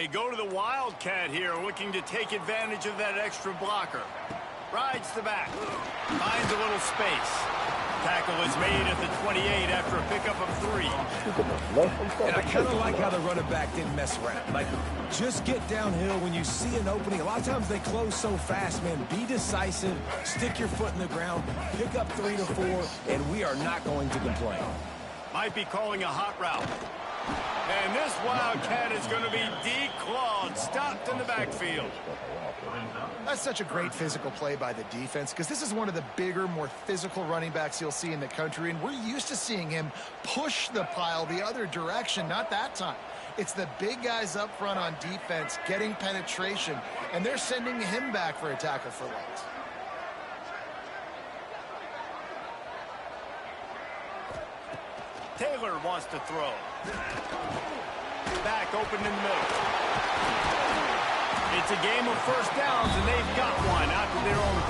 They go to the Wildcat here, looking to take advantage of that extra blocker. Rides the back. Finds a little space. Tackle is made at the 28 after a pickup of 3. And I kind of like how the running back didn't mess around. Like, just get downhill when you see an opening. A lot of times they close so fast, man. Be decisive. Stick your foot in the ground. Pick up 3 to 4, and we are not going to complain. Might be calling a hot route. And this Wildcat is going to be declawed, stopped in the backfield. That's such a great physical play by the defense, because this is one of the bigger, more physical running backs you'll see in the country, and we're used to seeing him push the pile the other direction. Not that time. It's the big guys up front on defense getting penetration, and they're sending him back for a tackle for loss. Taylor wants to throw. Back open in the middle. It's a game of first downs, and they've got one after their own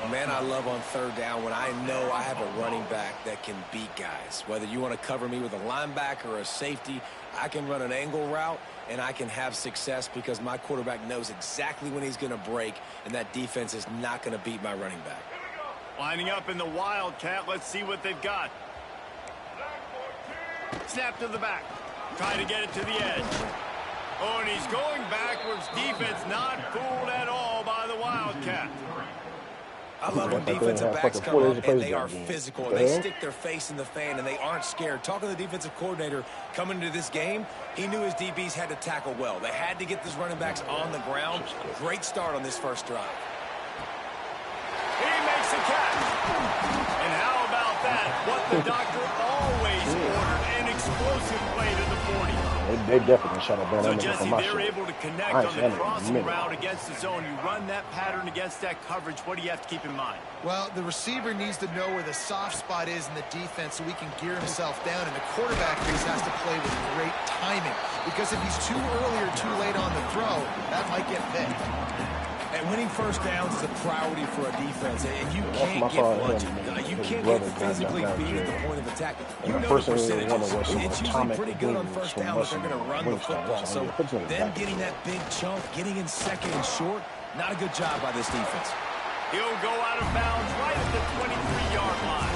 37. Man, I love on third down when I know I have a running back that can beat guys. Whether you want to cover me with a linebacker or a safety, I can run an angle route, and I can have success because my quarterback knows exactly when he's going to break, and that defense is not going to beat my running back. Lining up in the Wildcat, let's see what they've got. Snap to the back. Trying to get it to the edge. Oh, and he's going backwards. Defense not fooled at all by the Wildcat. I love when defensive backs come up and they are physical. They stick their face in the fan and they aren't scared. Talking to the defensive coordinator coming into this game, he knew his DBs had to tackle well. They had to get these running backs on the ground. Great start on this first drive. He makes a catch. And how about that? What the doctor always ordered, an explosive play to the 40. They definitely shut it down. So, Jesse, they're able to connect on the crossing route against the zone. You run that pattern against that coverage. What do you have to keep in mind? Well, the receiver needs to know where the soft spot is in the defense so he can gear himself down, and the quarterback has to play with great timing, because if he's too early or too late on the throw, that might get picked. And winning first downs is a priority for a defense, and you can't get bludgeoned. You can't get physically beat at the point of attack. You know the percentages. It's usually pretty good on first down if they're going to run the football. So them getting that big chunk, getting in second and short, not a good job by this defense. He'll go out of bounds right at the 23-yard line.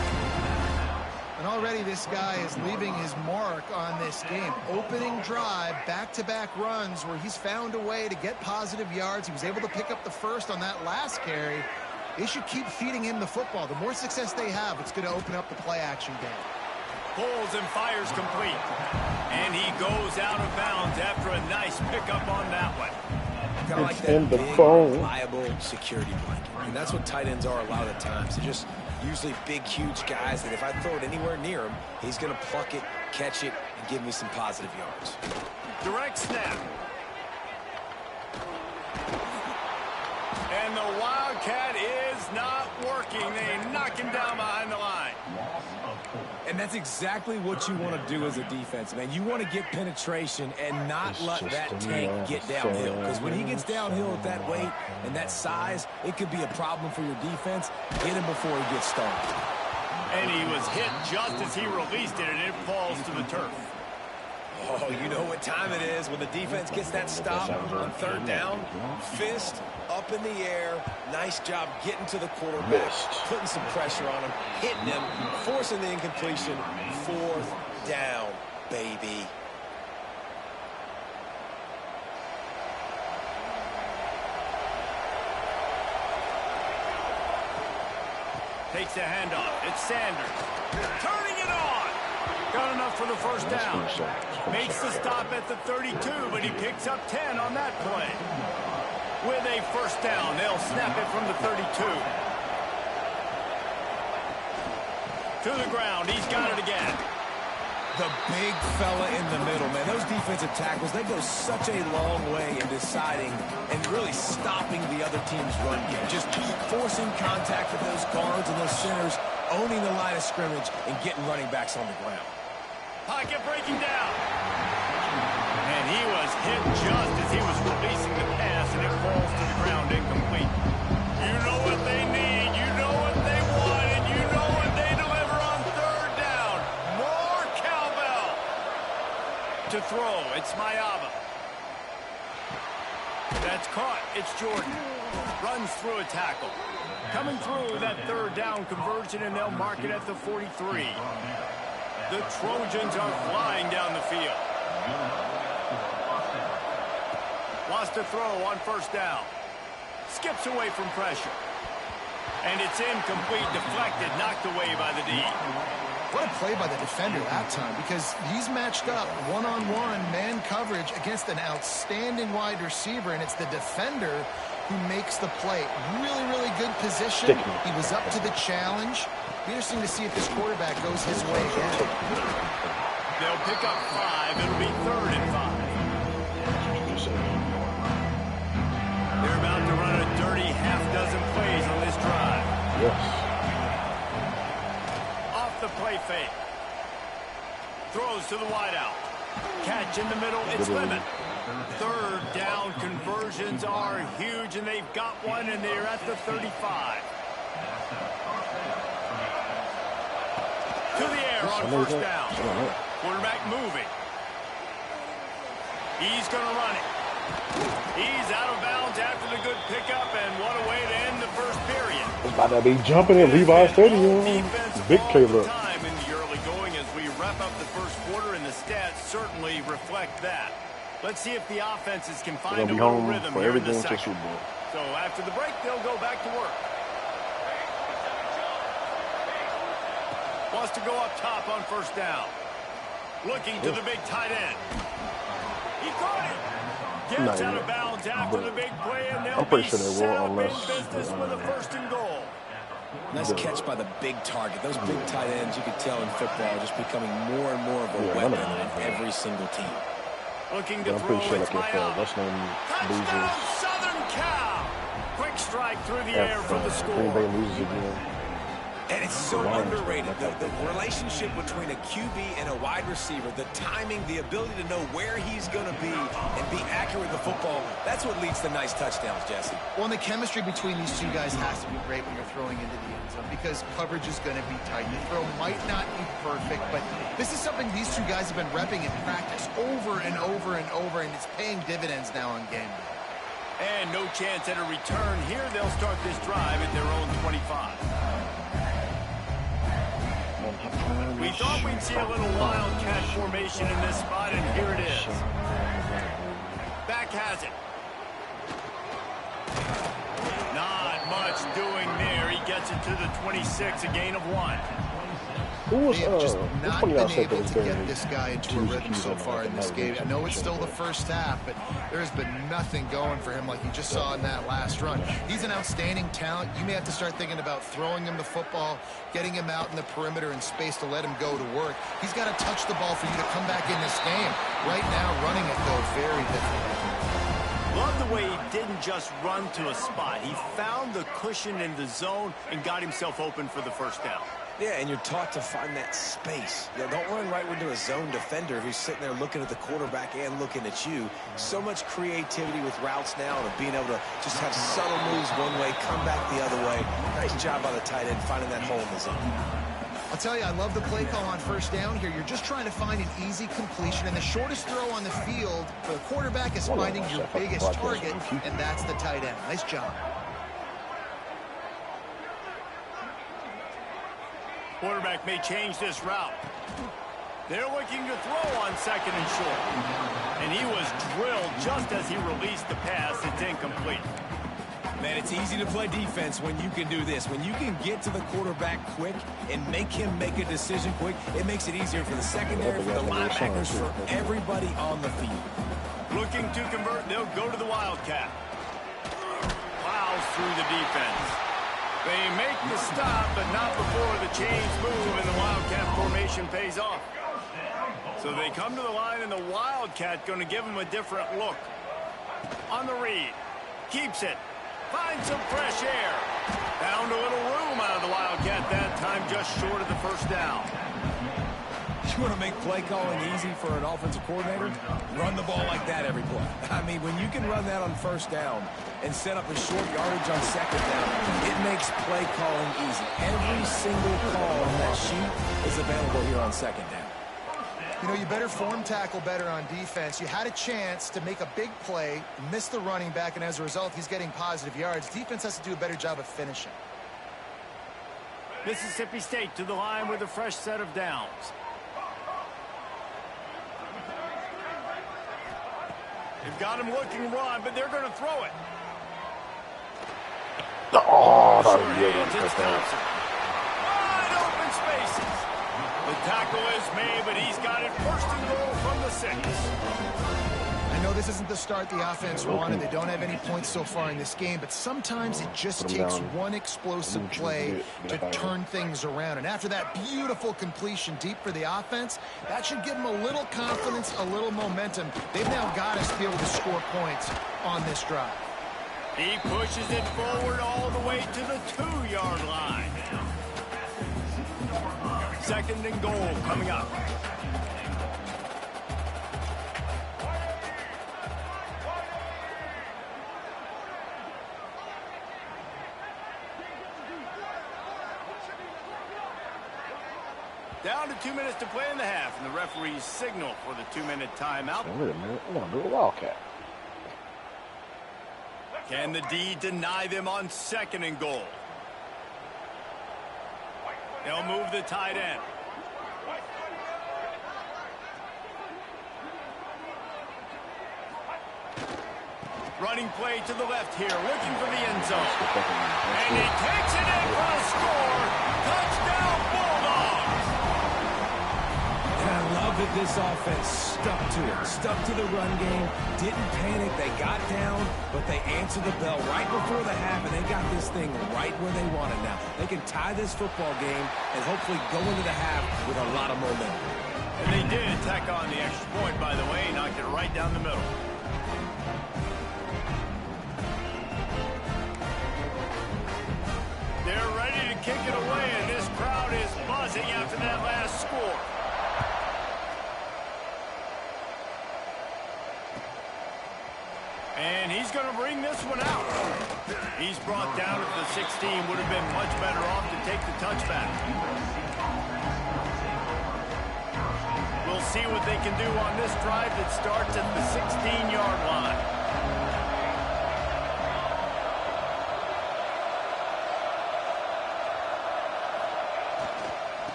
And already this guy is leaving his mark on this game. Opening drive, back-to-back runs where he's found a way to get positive yards. He was able to pick up the first on that last carry. They should keep feeding him the football. The more success they have, it's going to open up the play-action game. Pulls and fires complete. And he goes out of bounds after a nice pickup on that one. Kind of like that big, reliable security blanket. And that's what tight ends are a lot of the times. They're just usually big, huge guys that if I throw it anywhere near him, he's going to pluck it, catch it, and give me some positive yards. Direct snap. And the Wildcat is not working. They knock him down behind the line. And that's exactly what you want to do as a defense, man. You want to get penetration and not let that tank get downhill. Because when he gets downhill at that weight and that size, it could be a problem for your defense. Get him before he gets started. And he was hit just as he released it, and it falls to the turf. Oh, you know what time it is when the defense gets that stop on third down. Fist up in the air. Nice job getting to the quarterback, putting some pressure on him, hitting him, forcing the incompletion. Fourth down, baby. Takes the handoff. It's Sanders. Turning it on. Got enough for the first down. Makes the stop at the 32, but he picks up 10 on that play. With a first down, they'll snap it from the 32. To the ground, he's got it again. The big fella in the middle, man. Those defensive tackles, they go such a long way in deciding and really stopping the other team's run game. Just forcing contact with those guards and those centers, owning the line of scrimmage, and getting running backs on the ground. Pocket breaking down. And he was hit just as he was releasing the pass, and it falls to the ground incomplete. You know what they need, you know what they want, and you know what they deliver on third down. More cowbell. to throw. It's Mayaba. That's caught. It's Jordan. Runs through a tackle. Coming through that third down conversion, and they'll mark it at the 43. The Trojans are flying down the field. Wants to throw on first down. Skips away from pressure. And it's incomplete, deflected, knocked away by the D. What a play by the defender that time, because he's matched up one-on-one man coverage against an outstanding wide receiver, and it's the defender who makes the play. Really, really good position. He was up to the challenge. Be interesting to see if this quarterback goes his way again. They'll pick up 5. It'll be 3rd and 5. They're about to run a dirty half-dozen plays on this drive. Yes. The play fake. Throws to the wideout. Catch in the middle. It's Lemon. Third down conversions are huge, and they've got one, and they're at the 35. To the air on first down. Quarterback moving. He's going to run it. He's out of bounds after the good pickup, and what a way to end the first period. It's about to be jumping in Levi's Stadium. Big Caleb. Time in the early going as we wrap up the first quarter, and the stats certainly reflect that. Let's see if the offenses can find a little rhythm here in the second. So after the break, they'll go back to work. Wants to go up top on first down. Looking to the big tight end. He caught it. Gets out of bounds after the big play, and they'll be set up in business with a 1st and goal. Nice catch by the big target. Those big tight ends, you can tell in football, are just becoming more and more of a weapon on every single team. Looking to throw, it's Mayaba. Touchdown, Southern Cal! Quick strike through the air for the score. And it's so underrated. The relationship between a QB and a wide receiver, the timing, the ability to know where he's going to be and be accurate with the football, that's what leads to nice touchdowns, Jesse. Well, and the chemistry between these two guys has to be great when you're throwing into the end zone, because coverage is going to be tight. The throw might not be perfect, but this is something these two guys have been repping in practice over and over and over, and it's paying dividends now on game day. And no chance at a return here. They'll start this drive at their own 25. We thought we'd see a little wildcat formation in this spot, and here it is. Back has it. Not much doing there. He gets it to the 26, a gain of 1. They have just not been able to get this guy into a rhythm so far in this game. I know it's still the first half, but there has been nothing going for him like you just saw in that last run. He's an outstanding talent. You may have to start thinking about throwing him the football, getting him out in the perimeter in space to let him go to work. He's got to touch the ball for you to come back in this game. Right now, running it, though, very difficult. Love the way he didn't just run to a spot. He found the cushion in the zone and got himself open for the first down. Yeah, and you're taught to find that space. You know, don't run right into a zone defender who's sitting there looking at the quarterback and looking at you. So much creativity with routes now and being able to just have subtle moves one way, come back the other way. Nice job by the tight end finding that hole in the zone. I'll tell you, I love the play call on first down here. You're just trying to find an easy completion, and the shortest throw on the field for the quarterback is finding your biggest target, and that's the tight end. Nice job. Quarterback may change this route. They're looking to throw on 2nd and short. And he was drilled just as he released the pass. It's incomplete. Man, it's easy to play defense when you can do this. When you can get to the quarterback quick and make him make a decision quick, it makes it easier for the secondary, for the linebackers, for everybody on the field. Looking to convert, they'll go to the Wildcat. Plows through the defense. They make the stop, but not before the chains move and the Wildcat formation pays off. So they come to the line, and the Wildcat going to give them a different look. On the read. Keeps it. Finds some fresh air. Found a little room out of the Wildcat that time, just short of the first down. You want to make play calling easy for an offensive coordinator? Run the ball like that every play. I mean, when you can run that on first down and set up a short yardage on second down, it makes play calling easy. Every single call on that sheet is available here on second down. You know, you better form tackle better on defense. You had a chance to make a big play, miss the running back, and as a result, he's getting positive yards. Defense has to do a better job of finishing. Mississippi State to the line with a fresh set of downs. They've got him looking run, but they're going to throw it. Oh, that was good. Wide open spaces. The tackle is made, but he's got it first and goal from the 6. I know this isn't the start the offense wanted. They don't have any points so far in this game, but sometimes it just takes one explosive play to turn things around. And after that beautiful completion deep for the offense, that should give them a little confidence, a little momentum. They've now got us to be able to score points on this drive. He pushes it forward all the way to the 2-yard line. Second and goal coming up. Down to 2 minutes to play in the half, and the referees signal for the 2-minute timeout. Wait a minute. I'm going to do a wildcat. Can the D deny them on second and goal? They'll move the tight end. Running play to the left here, looking for the end zone. And he takes it in for a score. Touchdown, Bulldogs! And I love that this offense stuck to it, stuck to the run game, didn't panic. They got down, but they answered the bell right before the half, and they got this thing right where they want it now. They can tie this football game and hopefully go into the half with a lot of momentum. And they did tack on the extra point, by the way, knocked it right down the middle. They're ready to kick it away, and this crowd is buzzing after that last score. And he's going to bring this one out. He's brought down at the 16. Would have been much better off to take the touchback. We'll see what they can do on this drive that starts at the 16-yard line.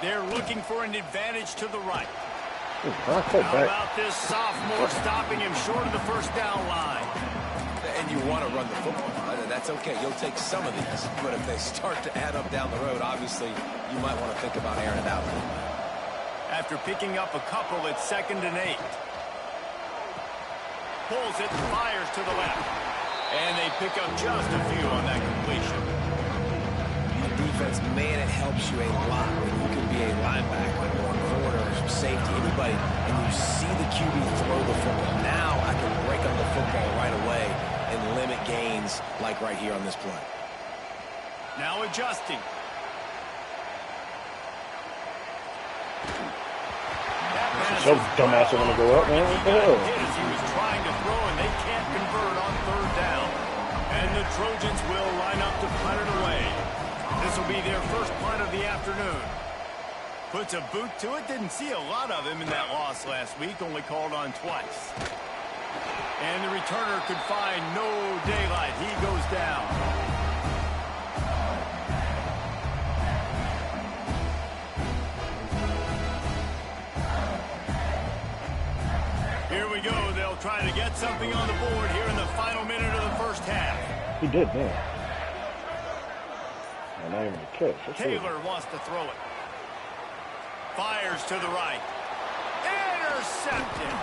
They're looking for an advantage to the right. How about this sophomore stopping him short of the first down line? And you want to run the football. That's okay. You'll take some of these. But if they start to add up down the road, obviously, you might want to think about airing it out. After picking up a couple, it's 2nd and 8. Pulls it, fires to the left. And they pick up just a few on that completion. Defense, man, it helps you a lot when you can be a linebacker or a corner or safety, anybody, and you see the QB throw the football. Now I can break up the football right away and limit gains like right here on this play. Now adjusting. So dumbass are going to go up, man. What the hell? He was trying to throw, and they can't convert on 3rd down. And the Trojans will line up to punt it away. This will be their first punt of the afternoon. Puts a boot to it. Didn't see a lot of him in that loss last week. Only called on twice. And the returner could find no daylight. He goes down. Here we go. They'll try to get something on the board here in the final minute of the first half. He did, man. Not even a catch. Taylor wants to throw it. Fires to the right. Intercepted.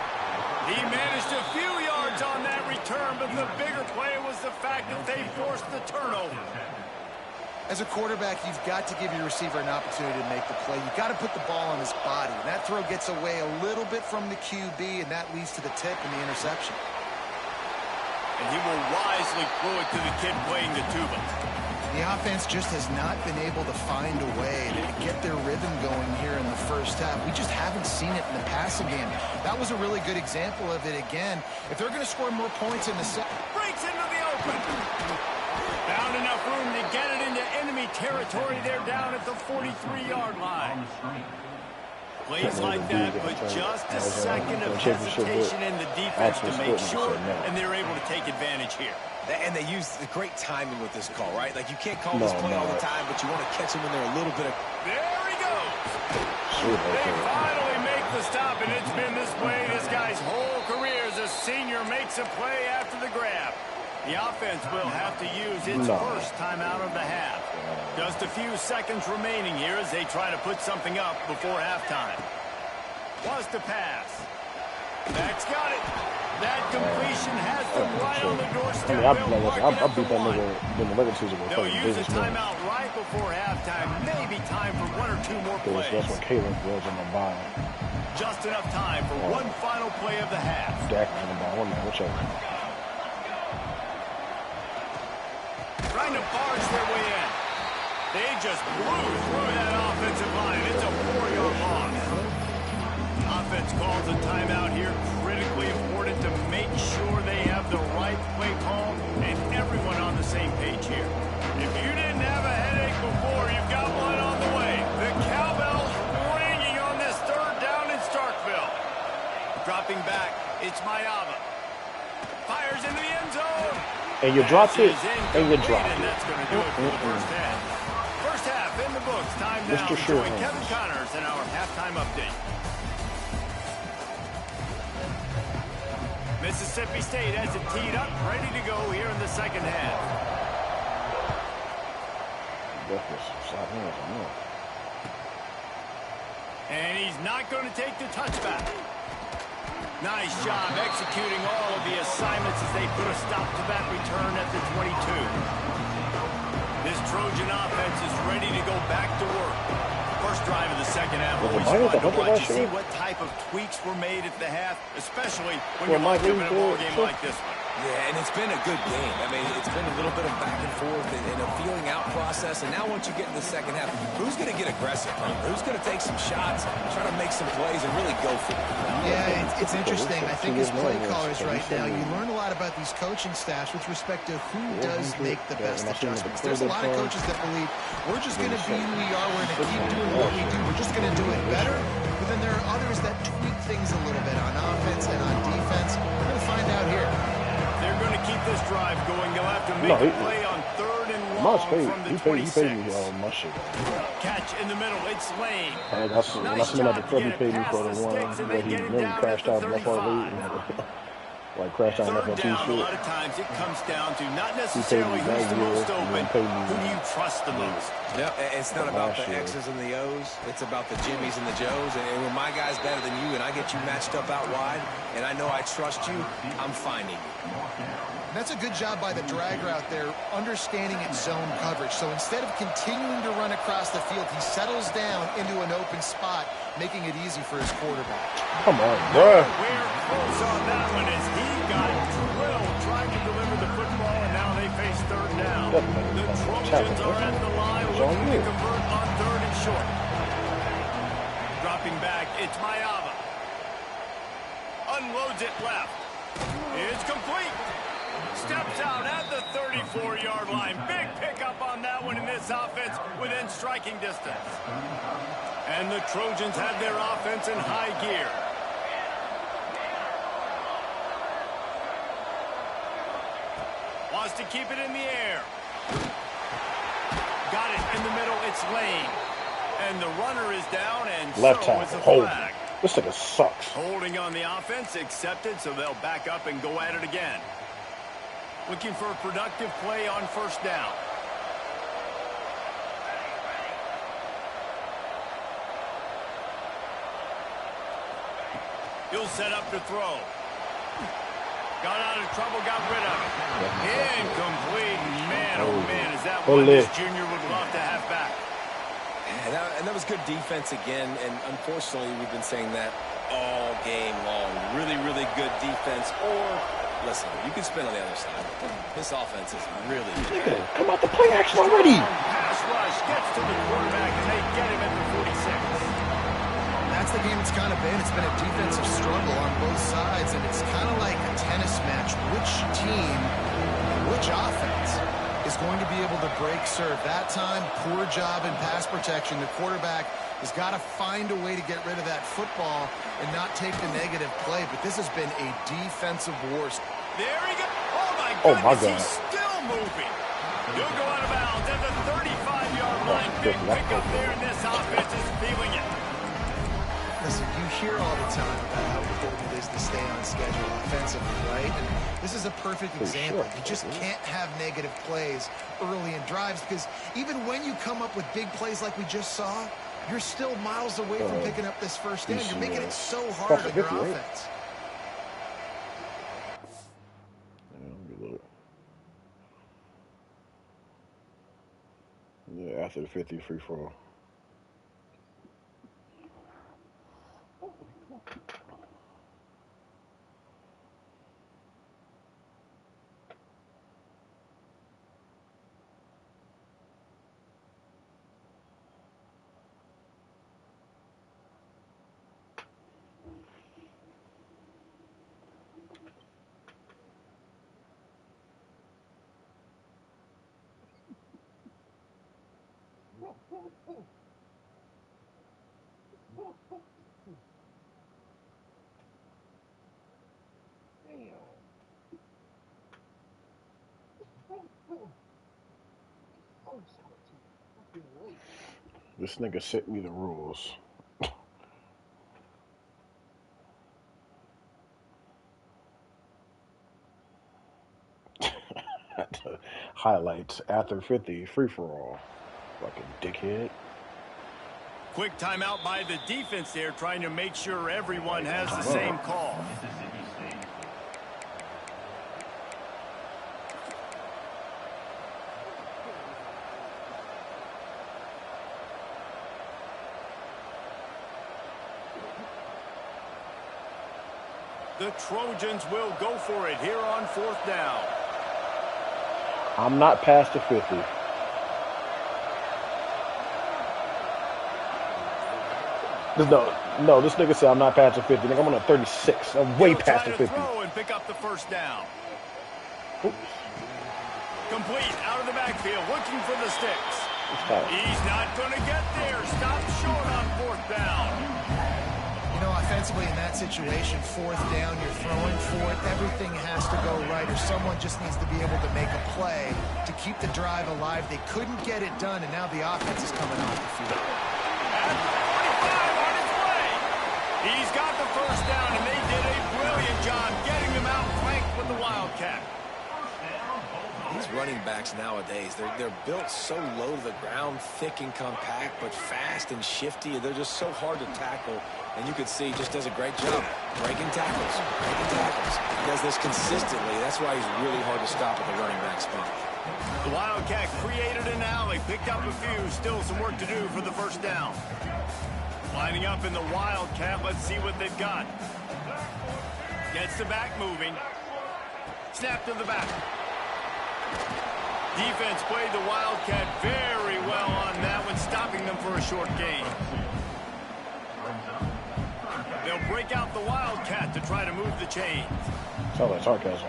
He managed a few yards on that return, but the bigger play was the fact that they forced the turnover. As a quarterback, you've got to give your receiver an opportunity to make the play. You've got to put the ball on his body. And that throw gets away a little bit from the QB, and that leads to the tip and the interception. And he will wisely throw it to the kid playing the tuba. The offense just has not been able to find a way to get their rhythm going here in the first half. We just haven't seen it in the passing game. That was a really good example of it again. If they're going to score more points in the second... Breaks into the open. Found enough room to get it into enemy territory. They're down at the 43-yard line. Plays like that, but just a second of hesitation in the defense to make sure, and they're able to take advantage here. And they use the great timing with this call, right? Like, you can't call this play all the time, but you want to catch them when they're a little bit of... There he goes. They finally make the stop, and it's been this way this guy's whole career as a senior makes a play after the grab. The offense will have to use its first timeout of the half. Just a few seconds remaining here as they try to put something up before halftime. Wants to pass. Max got it. That completion has them right on the doorstep. I'll beat that nigga in the regular season. They'll use a timeout right before halftime. Maybe time for one or two more plays. That's when Caleb was in the bottom. Just enough time for one final play of the half. Dak in the bottom. Whichever. Trying to barge their way in. They just blew through that offensive line. It's a 4-yard loss. Offense calls a timeout here. Critically important to make sure they have the right play call and everyone on the same page here. If you didn't have a headache before, you've got one on the way. The cowbell's ringing on this third down in Starkville. Dropping back, it's Mayava. Fires into the end zone. And you dropped it, and you dropped it. That's going to do it for the first half. First half in the books. Time now to join Kevin Connors in our halftime update. Mississippi State has it teed up, ready to go here in the second half. And he's not going to take the touchback. Nice job executing all of the assignments as they put a stop to that return at the 22. This Trojan offense is ready to go back to work. First drive of the second half. Always fun to watch to see what type of tweaks were made at the half, especially when you're watching a ball game like this one. Yeah, and it's been a good game. I mean, it's been a little bit of back and forth and a feeling out process. And now once you get in the second half, who's going to get aggressive? Who's going to take some shots, try to make some plays, and really go for it? Yeah, it's interesting. I think as play callers right now, you learn a lot about these coaching staffs with respect to who does make the best adjustments. There's a lot of coaches that believe we're just going to be who we are. We're going to keep doing what we do. We're just going to do it better. But then there are others that tweak things a little bit on offense and on defense. We're going to find out here. They're going to keep this drive going. They'll have to make a play on third and long from the 26. He paid me my shit. Catch in the middle. It's Lane. When I seen him at the club, he paid me for the one where he really crashed out left on lead. Like crashed out left on two shit. A lot of times it comes down to not necessarily who's the most open, who do you trust the most. Yep, it's not about the X's and the O's. It's about the Jimmies and the Joes. And when my guy's better than you and I get you matched up out wide and I know I trust you, I'm finding you. That's a good job by the drag route there, understanding its zone coverage. So instead of continuing to run across the field, he settles down into an open spot, making it easy for his quarterback. Come on, bro. We're close on that one as he got drilled trying to deliver the football, and now they face third down. The Trojans are at the line looking to convert on third and short. Dropping back, it's Mayava. Unloads it left. It's complete. Steps out at the 34-yard line. Big pickup on that one in this offense within striking distance. And the Trojans have their offense in high gear. Wants to keep it in the air. Got it in the middle. It's Lane. And the runner is down, and left so is tackle. the Hold. flag. This nigga sucks. Holding on the offense, accepted, so they'll back up and go at it again. Looking for a productive play on first down. He'll set up to throw. Got out of trouble, got rid of it. Incomplete. Man, oh man, is that one this junior would love to have back. And that was good defense again, and unfortunately we've been saying that all game long. Really, really good defense. Or, listen, you can spin on the other side. This offense is really good. Come out the play action already. Pass rush gets to the quarterback, and they get him at the 46. That's the game it's kind of been. It's been a defensive struggle on both sides, and it's kind of like a tennis match. Which team, which offense is going to be able to break serve? That time, poor job in pass protection. The quarterback He's got to find a way to get rid of that football and not take the negative play, but this has been a defensive war. There he goes. Oh, my my goodness, God. he's still moving. He'll go out of bounds at the 35-yard line. Big pickup there, and this offense is feeling it. Listen, you hear all the time about how important it is to stay on schedule offensively, right? And this is a perfect example. You just can't have negative plays early in drives because even when you come up with big plays like we just saw, you're still miles away from picking up this first down. You're making it so hard on your offense. Yeah, after the 50 free for all. This nigga sent me the rules. Highlights after 50 free for all. Fucking dickhead. Quick timeout by the defense there, trying to make sure everyone has the same call. The Trojans will go for it here on 4th down. I'm not past the 50. No, this nigga said I'm not past the 50. Nigga, I'm on a 36. I'm way past the 50. Throw and pick up the first down. Oops. Complete out of the backfield, looking for the sticks. He's not going to get there. Stop short on 4th down. You know, offensively in that situation, 4th down, you're throwing for it. Everything has to go right, or someone just needs to be able to make a play to keep the drive alive. They couldn't get it done, and now the offense is coming off the field. At the 45 on his way. He's got the first down, and they did a brilliant job getting him out flanked with the Wildcat. These running backs nowadays, they're built so low to the ground, thick and compact, but fast and shifty. They're just so hard to tackle. And you can see he just does a great job breaking tackles. He does this consistently. That's why he's really hard to stop at the running back spot. The Wildcat created an alley, picked up a few. Still some work to do for the first down. Lining up in the Wildcat. Let's see what they've got. Gets the back moving. Snap to the back. Defense played the Wildcat very well on that one, stopping them for a short gain. They'll break out the Wildcat to try to move the chains. Sounds like sarcasm.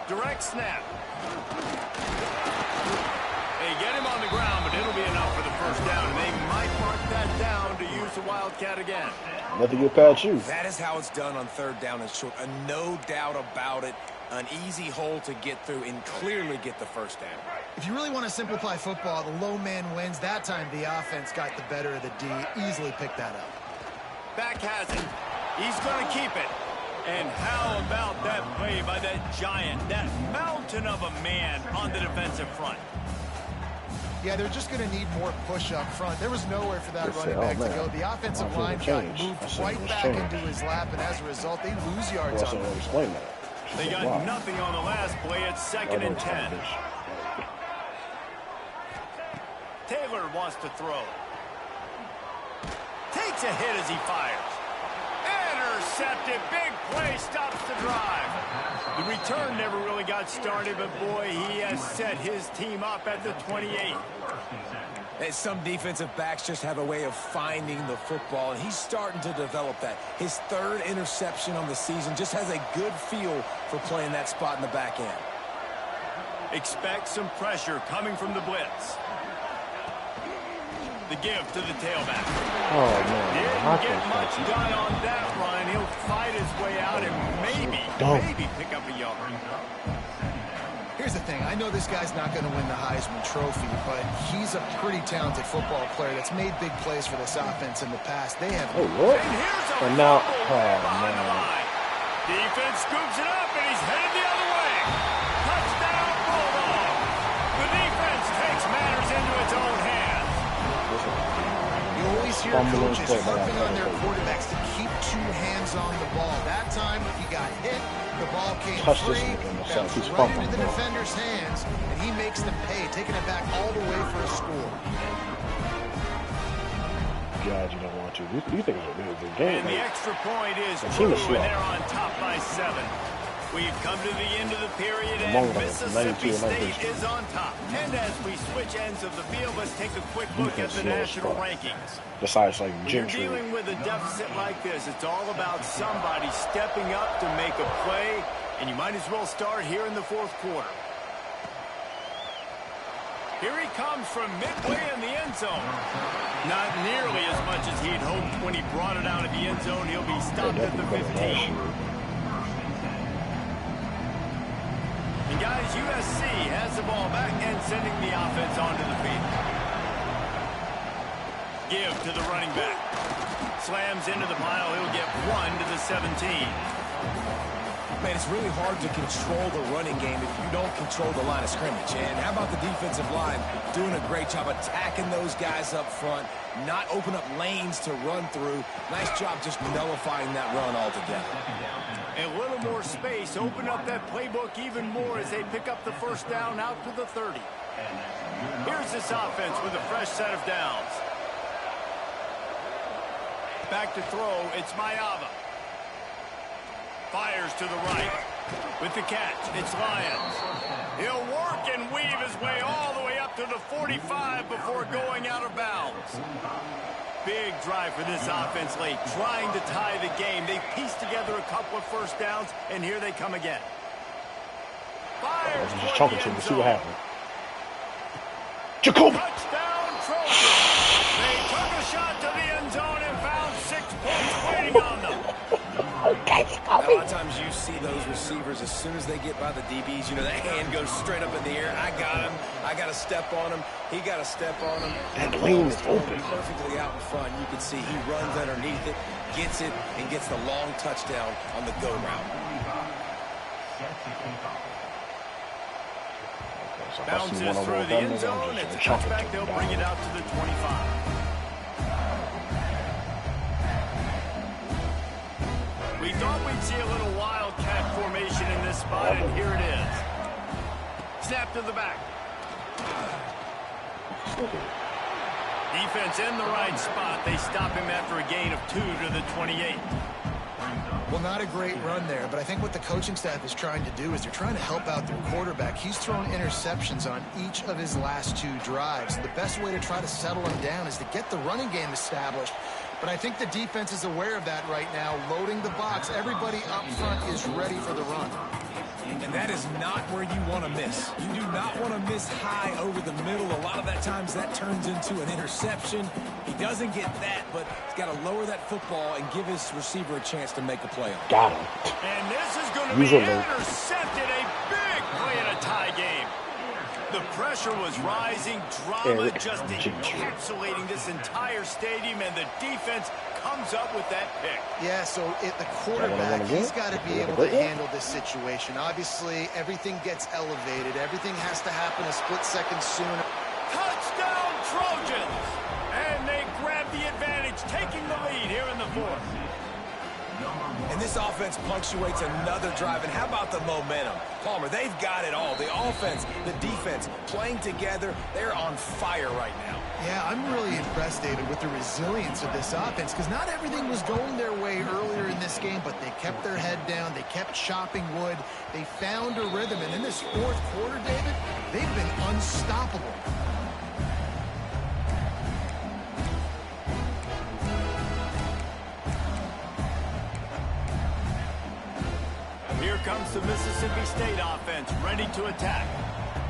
Direct snap. They get him on the ground, but it'll be enough for the first down, and they might mark that down to use the Wildcat again. Nothing get past you. That is how it's done on 3rd down and short. No doubt about it. An easy hole to get through and clearly get the first down. If you really want to simplify football, the low man wins. That time the offense got the better of the D. Easily picked that up. Back has it. He's going to keep it. And how about that play by that giant, that mountain of a man on the defensive front? Yeah, they're just going to need more push up front. There was nowhere for that running back to go. The offensive line got moved right back into his lap, and as a result, they lose yards on him. Explain that. They got nothing on the last play. It's 2nd and 10. Taylor wants to throw. Takes a hit as he fires. Intercepted. Big play stops the drive. The return never really got started, but boy, he has set his team up at the 28. And some defensive backs just have a way of finding the football, and he's starting to develop that. His 3rd interception on the season, just has a good feel for playing that spot in the back end. Expect some pressure coming from the blitz. The give to the tailback. Oh, man. Didn't get much done on that run. He'll fight his way out and maybe pick up a yard. Here's the thing. I know this guy's not going to win the Heisman Trophy, but he's a pretty talented football player that's made big plays for this offense in the past. They have... Oh, what? And here's a now, behind the line. Defense scoops it up, and he's headed the other way. Touchdown, Bulldogs. The defense takes matters into its own hands. You always hear coaches harping on their quarterbacks to keep two hands on the ball. That time, he got hit. The ball came free, bounced right into the defender's hands, and he makes them pay, taking it back all the way for a score. God, you don't want to. You think it's a really good game. And the extra point is true, and they're on top by 7. We've come to the end of the period, and Mississippi State is on top. And as we switch ends of the field, let's take a quick look at the national rankings. Besides, like, when you're dealing with a deficit like this, it's all about somebody stepping up to make a play, and you might as well start here in the fourth quarter. Here he comes from midway in the end zone. Not nearly as much as he'd hoped when he brought it out of the end zone. He'll be stopped at the 15. And guys, USC has the ball back and sending the offense onto the field. Give to the running back. Slams into the pile. He'll get 1 to the 17. Man, it's really hard to control the running game if you don't control the line of scrimmage. And how about the defensive line doing a great job attacking those guys up front, not open up lanes to run through. Nice job just nullifying that run altogether. A little more space, open up that playbook even more as they pick up the first down out to the 30. Here's this offense with a fresh set of downs. Back to throw, it's Mayava. Fires to the right. With the catch, it's Lyons. He'll work and weave his way all the way up to the 45 before going out of bounds. Big drive for this offense late, trying to tie the game. They pieced together a couple of first downs, and here they come again. Fires. Just talking to him to see what happened. Jacoby. Touchdown, Trojans. They took a shot to the end zone and found 6 points waiting on them. Now, a lot of times you see those receivers, as soon as they get by the DBs, you know, that hand goes straight up in the air. I got him. I got to step on him. He got to step on him. That lane is open. Perfectly out in front. You can see he runs underneath it, gets it, and gets the long touchdown on the go route. Bounces through the end zone. It's a touchback. They'll bring it out to the 25. We thought we'd see a little wildcat formation in this spot, and here it is. Snap to the back. Defense in the right spot. They stop him after a gain of 2 to the 28. Well, not a great run there, but I think what the coaching staff is trying to do is they're trying to help out their quarterback. He's thrown interceptions on each of his last 2 drives. The best way to try to settle him down is to get the running game established. But I think the defense is aware of that right now, loading the box. Everybody up front is ready for the run. And that is not where you want to miss. You do not want to miss high over the middle. A lot of that times that turns into an interception. He doesn't get that, but he's got to lower that football and give his receiver a chance to make a play on it. Got him. And this is going to be intercepted. A big play in a tie game. The pressure was rising, drama just encapsulating this entire stadium, and the defense comes up with that pick. Yeah, so the quarterback, he's got to be able to handle this situation. Obviously, everything gets elevated. Everything has to happen a split second sooner. Touchdown, Trojans! And they grab the advantage, taking the lead here in the fourth. And this offense punctuates another drive. And how about the momentum? Palmer, they've got it all. The offense, the defense, playing together. They're on fire right now. Yeah, I'm really impressed, David, with the resilience of this offense, because not everything was going their way earlier in this game, but they kept their head down. They kept chopping wood. They found a rhythm. And in this fourth quarter, David, they've been unstoppable. Here comes the Mississippi State offense, ready to attack.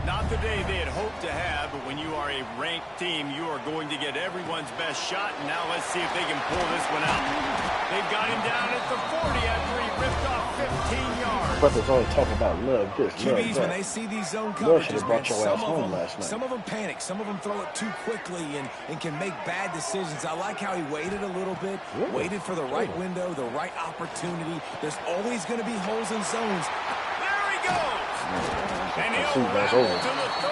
Not the day they had hoped to have, but when you are a ranked team, you are going to get everyone's best shot. And now let's see if they can pull this one out. They've got him down at the 40 after he ripped off 15 yards. But there's only talk about love this, QBs, love when they see these zone Love should coverages, have brought your ass home man, last night. some of them panic. Some of them throw it too quickly and can make bad decisions. I like how he waited a little bit, waited for the right window, the right opportunity. There's always going to be holes in zones. There he goes. And he'll rattle to the 34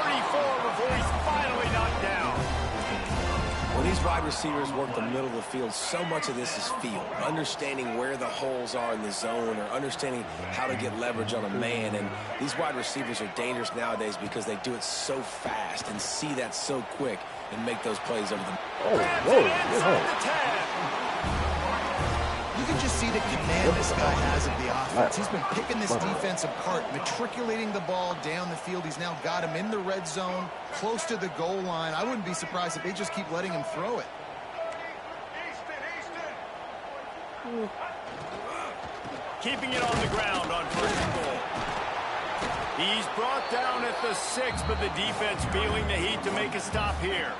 before he's finally knocked down. When these wide receivers work the middle of the field, so much of this is feel. Understanding where the holes are in the zone or understanding how to get leverage on a man. And these wide receivers are dangerous nowadays because they do it so fast and see that so quick and make those plays over them. You can just see the command this guy has of the offense. He's been picking this defense apart, matriculating the ball down the field. He's now got him in the red zone, close to the goal line. I wouldn't be surprised if they just keep letting him throw it. Keeping it on the ground on first and goal. He's brought down at the 6, but the defense feeling the heat to make a stop here.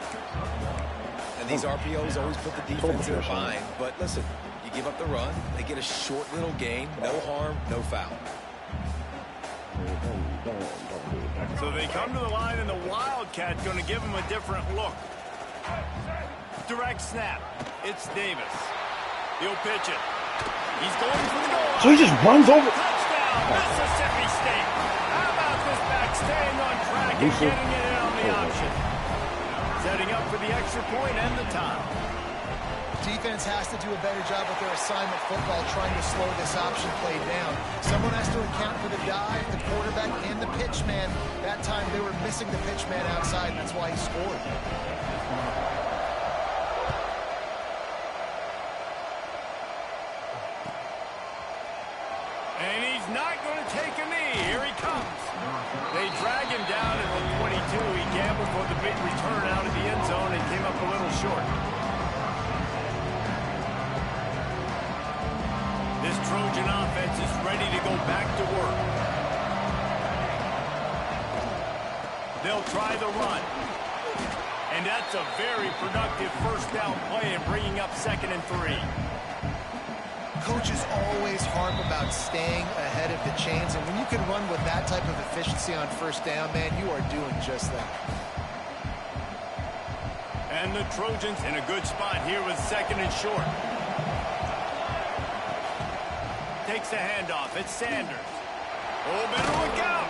And these RPOs always put the defense in a bind. But listen, you give up the run, they get a short little gain, no harm, no foul. So they come to the line, and the Wildcat's going to give him a different look. Direct snap. It's Davis. He'll pitch it. He's going for the goal. So he just runs over. Touchdown, Mississippi State. How about this back staying on track and getting it in on the option? Setting up for the extra point and the time. Defense has to do a better job with their assignment football, trying to slow this option play down. Someone has to account for the dive, the quarterback, and the pitch man. That time they were missing the pitch man outside, and that's why he scored. And he's not going to take a knee. Here he comes. They drag him down at the 22. He gambled for the big return out of the end zone and came up a little short. This Trojan offense is ready to go back to work. They'll try the run. And that's a very productive first down play in bringing up 2nd and 3. Coaches always harp about staying ahead of the chains, and when you can run with that type of efficiency on first down, man, you are doing just that. And the Trojans in a good spot here with 2nd and short. Takes the handoff. It's Sanders. Oh, better look out.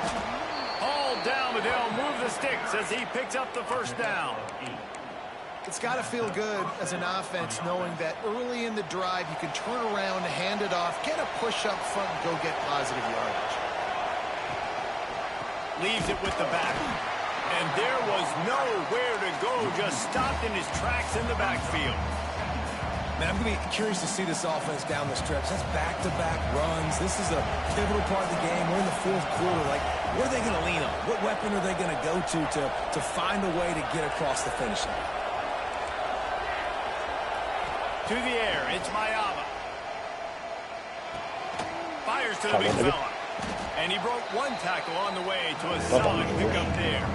Hauled down, but they'll move the sticks as he picks up the first down. It's got to feel good as an offense knowing that early in the drive you can turn around, hand it off, get a push up front, and go get positive yardage. Leaves it with the back. And there was nowhere to go, just stopped in his tracks in the backfield. Man, I'm going to be curious to see this offense down the stretch. That's back-to-back runs. This is a pivotal part of the game. We're in the 4th quarter. Like, what are they going to lean on? What weapon are they going to go to find a way to get across the finish line? To the air, it's Mayava. Fires to the big fella. And he broke one tackle on the way to a solid pickup there.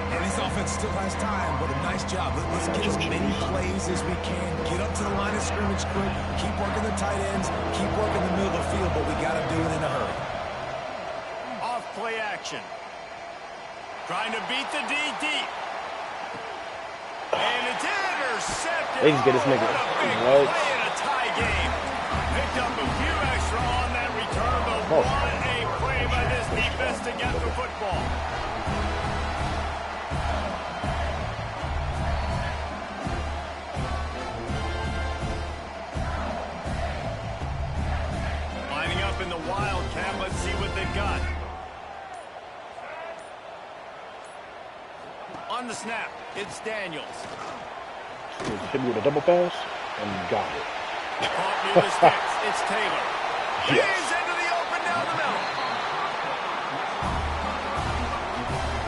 And this offense still has time, but a nice job. Let's get as many plays as we can. Get up to the line of scrimmage quick. Keep working the tight ends. Keep working the middle of the field, but we got to do it in a hurry. Off play action. Trying to beat the D deep. And it's intercepted. They just get this nigga. What a big play in a tie game. Picked up a few extra on that return, but what a play by this defense to get the football. Lining up in the Wildcat. Let's see what they've got. On the snap, it's Daniels. Hit me with a double pass and got it. Caught near the sticks. It's Taylor. He's into the open down the middle.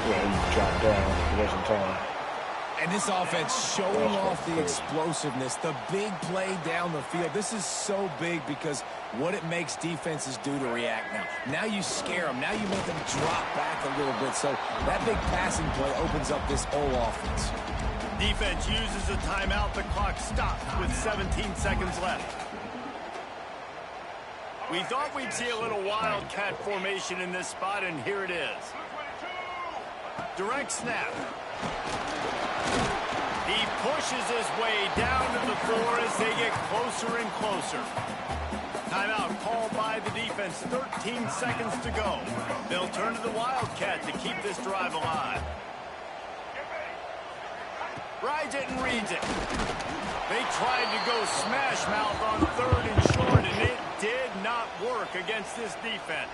Yeah, he dropped down. He wasn't time. And this offense showing off the explosiveness, the big play down the field. This is so big because what it makes defenses do to react now. Now you scare them. Now you make them drop back a little bit. So that big passing play opens up this whole offense. Defense uses a timeout. The clock stops with 17 seconds left. We thought we'd see a little wildcat formation in this spot, and here it is. Direct snap. He pushes his way down to the floor as they get closer and closer. Timeout called by the defense. 13 seconds to go. They'll turn to the Wildcat to keep this drive alive. Rides it and reads it. They tried to go smash mouth on 3rd and short, and it did not work against this defense.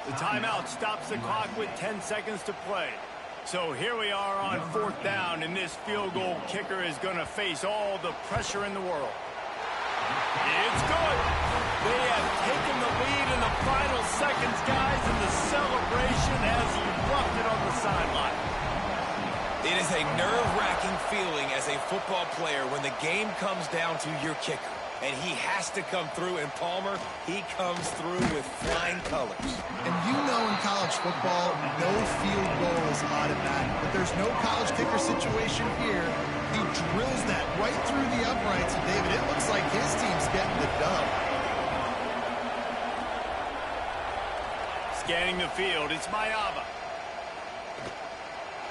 The timeout stops the clock with 10 seconds to play. So here we are on 4th down, and this field goal kicker is going to face all the pressure in the world. It's good. They have taken the lead in the final seconds, guys, and the celebration has erupted on the sideline. It is a nerve-wracking feeling as a football player when the game comes down to your kicker. And he has to come through, and Palmer, he comes through with flying colors. And you know in college football, no field goal is automatic. But there's no college kicker situation here. He drills that right through the uprights. And David, it looks like his team's getting the dub. Scanning the field, it's Mayava.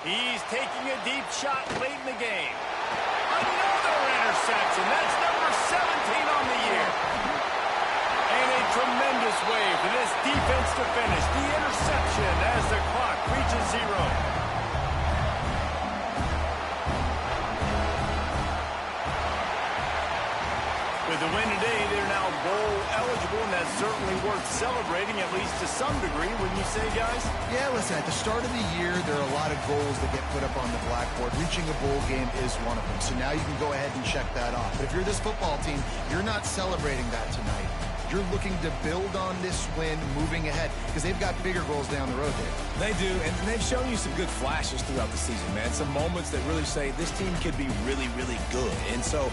He's taking a deep shot late in the game. Another interception. That's number 17 on the year. And a tremendous way for this defense to finish. The interception as the clock reaches 0. With the win today, they're now bowl eligible, and that's certainly worth celebrating, at least to some degree, wouldn't you say, guys? Yeah, listen, at the start of the year, there are a lot of goals that get put up on the blackboard. Reaching a bowl game is one of them. So now you can go ahead and check that off. But if you're this football team, you're not celebrating that tonight. You're looking to build on this win moving ahead because they've got bigger goals down the road there. They do, and they've shown you some good flashes throughout the season, man. Some moments that really say this team could be really, really good. And so